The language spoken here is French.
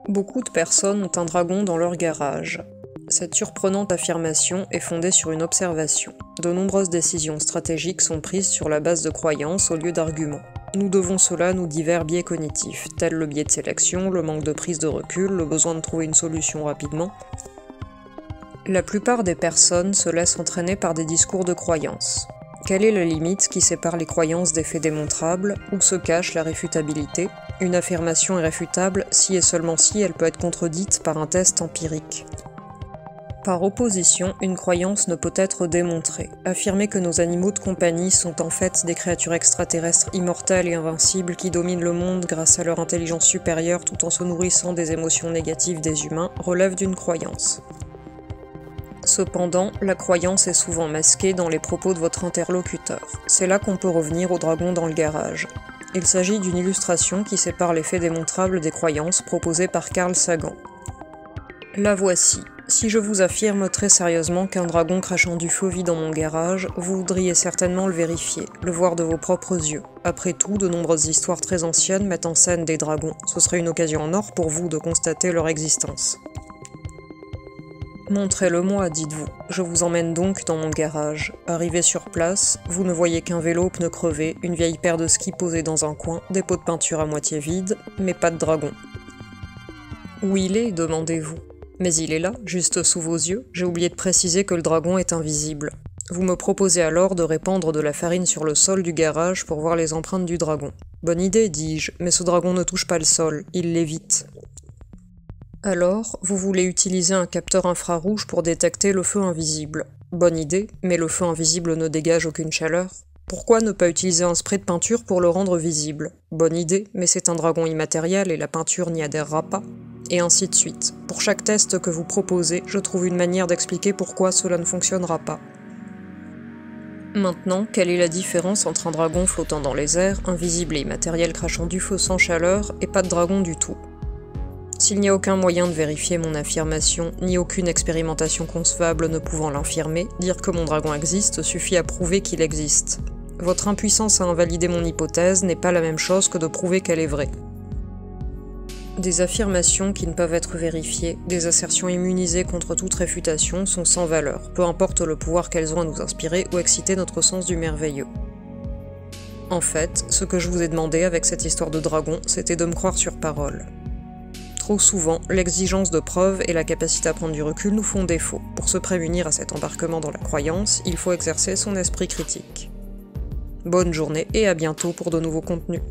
Beaucoup de personnes ont un dragon dans leur garage. Cette surprenante affirmation est fondée sur une observation. De nombreuses décisions stratégiques sont prises sur la base de croyances au lieu d'arguments. Nous devons cela à nos divers biais cognitifs, tels le biais de sélection, le manque de prise de recul, le besoin de trouver une solution rapidement. La plupart des personnes se laissent entraîner par des discours de croyances. Quelle est la limite qui sépare les croyances des faits démontrables? Où se cache la réfutabilité? Une affirmation est réfutable si et seulement si elle peut être contredite par un test empirique. Par opposition, une croyance ne peut être démontrée. Affirmer que nos animaux de compagnie sont en fait des créatures extraterrestres immortelles et invincibles qui dominent le monde grâce à leur intelligence supérieure tout en se nourrissant des émotions négatives des humains relève d'une croyance. Cependant, la croyance est souvent masquée dans les propos de votre interlocuteur. C'est là qu'on peut revenir au dragon dans le garage. Il s'agit d'une illustration qui sépare les faits démontrables des croyances proposées par Carl Sagan. La voici. Si je vous affirme très sérieusement qu'un dragon crachant du feu vit dans mon garage, vous voudriez certainement le vérifier, le voir de vos propres yeux. Après tout, de nombreuses histoires très anciennes mettent en scène des dragons. Ce serait une occasion en or pour vous de constater leur existence. Montrez-le-moi, dites-vous. Je vous emmène donc dans mon garage. Arrivé sur place, vous ne voyez qu'un vélo aux pneus crevés, une vieille paire de skis posée dans un coin, des pots de peinture à moitié vides, mais pas de dragon. Où il est, demandez-vous. Mais il est là, juste sous vos yeux. J'ai oublié de préciser que le dragon est invisible. Vous me proposez alors de répandre de la farine sur le sol du garage pour voir les empreintes du dragon. Bonne idée, dis-je, mais ce dragon ne touche pas le sol, il l'évite. Alors, vous voulez utiliser un capteur infrarouge pour détecter le feu invisible. Bonne idée, mais le feu invisible ne dégage aucune chaleur. Pourquoi ne pas utiliser un spray de peinture pour le rendre visible? Bonne idée, mais c'est un dragon immatériel et la peinture n'y adhérera pas. Et ainsi de suite. Pour chaque test que vous proposez, je trouve une manière d'expliquer pourquoi cela ne fonctionnera pas. Maintenant, quelle est la différence entre un dragon flottant dans les airs, invisible et immatériel crachant du feu sans chaleur, et pas de dragon du tout? S'il n'y a aucun moyen de vérifier mon affirmation, ni aucune expérimentation concevable ne pouvant l'infirmer, dire que mon dragon existe suffit à prouver qu'il existe. Votre impuissance à invalider mon hypothèse n'est pas la même chose que de prouver qu'elle est vraie. Des affirmations qui ne peuvent être vérifiées, des assertions immunisées contre toute réfutation sont sans valeur, peu importe le pouvoir qu'elles ont à nous inspirer ou exciter notre sens du merveilleux. En fait, ce que je vous ai demandé avec cette histoire de dragon, c'était de me croire sur parole. Trop souvent, l'exigence de preuve et la capacité à prendre du recul nous font défaut. Pour se prémunir à cet embarquement dans la croyance, il faut exercer son esprit critique. Bonne journée et à bientôt pour de nouveaux contenus.